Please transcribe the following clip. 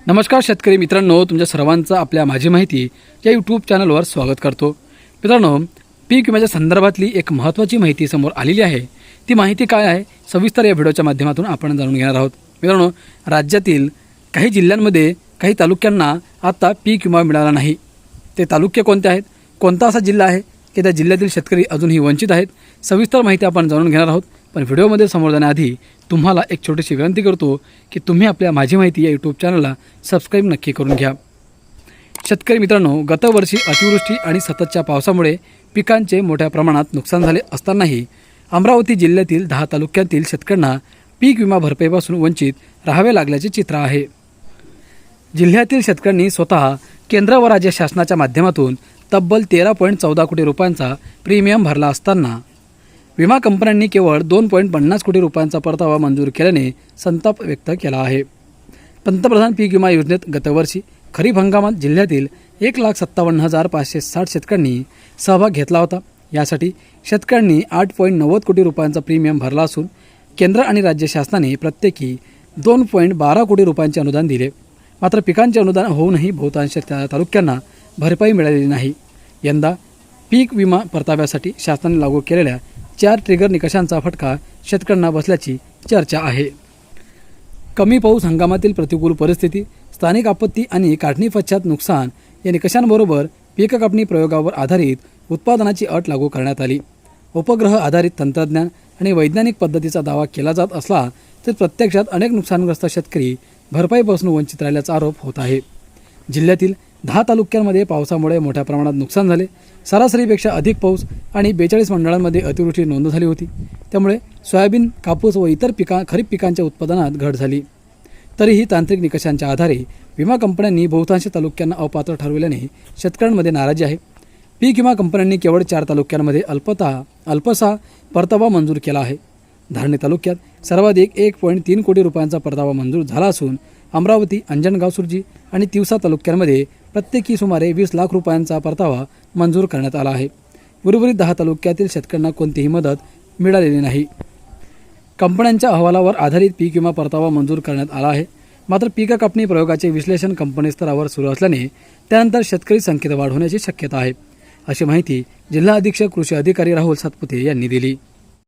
नमस्कार शेतकरी मित्रांनो, तुमच्या सर्वांचं आपल्या माझी माहिती या यूट्यूब चॅनलवर स्वागत करतो। मित्रांनो, पीक विम्याच्या संदर्भातली एक महत्त्वाची माहिती समोर आलेली आहे। ती माहिती काय आहे सविस्तर या व्हिडिओच्या माध्यमातून आपण जाणून घेणार आहोत। मित्रांनो, राज्यातील काही जिल्ह्यांमध्ये काही तालुक्यांना आता पीक विमा मिळाला नाही। ते तालुके कोणते आहेत, कोणता असा जिल्हा आहे की त्या जिल्ह्यातील शेतकरी अजूनही वंचित आहेत, सविस्तर माहिती आपण जाणून घेणार आहोत। पण व्हिडिओमध्ये समोर जाण्याआधी तुम्हाला एक छोटीशी विनंती करतो की तुम्ही आपल्या माझी माहिती या यूट्यूब चॅनलला सबस्क्राईब नक्की करून घ्या। शेतकरी मित्रांनो, गतवर्षी अतिवृष्टी आणि सततच्या पावसामुळे पिकांचे मोठ्या प्रमाणात नुकसान झाले असतानाही अमरावती जिल्ह्यातील 10 तालुक्यातील शेतकऱ्यांना पीक विमा भरपाईपासून वंचित राहावे लागल्याचे चित्र आहे। जिल्ह्यातील शेतकऱ्यांनी स्वतः केंद्र व राज्य शासनाच्या माध्यमातून तब्बल 13.14 कोटी रुपयांचा प्रीमियम भरला असताना विमा कंपन्यांनी केवळ 2.50 कोटी रुपयांचा परतावा मंजूर केल्याने संताप व्यक्त केला आहे। पंतप्रधान पीक विमा योजनेत गतवर्षी खरीप हंगामात जिल्ह्यातील 1,57,560 शेतकऱ्यांनी सहभाग घेतला होता। यासाठी शेतकऱ्यांनी 8.90 कोटी रुपयांचा प्रीमियम भरला असून केंद्र आणि राज्य शासनाने प्रत्येकी 2.12 कोटी रुपयांचे अनुदान दिले। मात्र पिकांचे अनुदान होऊनही बहुतांश तालुक्यांना भरपाई मिळालेली नाही। यंदा पीक विमा परताव्यासाठी शासनाने लागू केलेल्या 4 ट्रिगर निकषांचा फटका शेतकऱ्यांना बसल्याची चर्चा आहे। कमी पाऊस, हंगामातील प्रतिकूल परिस्थिती, स्थानिक आपत्ती आणि काढणी पश्चात नुकसान या निकषांबरोबर पीक कापणी प्रयोगावर आधारित उत्पादनाची अट लागू करण्यात आली। उपग्रह आधारित तंत्रज्ञान आणि वैज्ञानिक पद्धतीचा दावा केला जात असला तर प्रत्यक्षात अनेक नुकसानग्रस्त शेतकरी भरपाईपासून वंचित राहिल्याचा आरोप होत आहे। जिल्ह्यातील 10 तालुक्यांमध्ये पावसामुळे मोठ्या प्रमाणात नुकसान झाले। सरासरीपेक्षा अधिक पाऊस आणि 42 मंडळांमध्ये अतिवृष्टी नोंद झाली होती। त्यामुळे सोयाबीन, कापूस व इतर खरीप पिकांच्या उत्पादनात घट झाली। तरीही तांत्रिक निकषांच्या आधारे विमा कंपन्यांनी बहुतांश तालुक्यांना अपात्र ठरविल्याने शेतकऱ्यांमध्ये नाराजी आहे। पीक विमा कंपन्यांनी केवळ 4 तालुक्यांमध्ये अल्पसा परतावा मंजूर केला आहे। धारणी तालुक्यात सर्वाधिक 1.3 कोटी रुपयांचा परतावा मंजूर झाला असून अमरावती, अंजनगाव, सुरजी आणि तिवसा तालुक्यांमध्ये प्रत्येकी सुमारे 20 लाख रुपयांचा परतावा मंजूर करण्यात आला आहे। उर्वरित 10 तालुक्यातील शेतकऱ्यांना कोणतीही मदत मिळालेली नाही। कंपन्यांच्या अहवालावर आधारित पीक विमा परतावा मंजूर करण्यात आला आहे। मात्र पीक कापणी प्रयोगाचे विश्लेषण कंपनी स्तरावर सुरू असल्याने त्यानंतर शेतकरी संख्येत वाढ होण्याची शक्यता आहे, अशी माहिती जिल्हा अधीक्षक कृषी अधिकारी राहुल सातपुते यांनी दिली।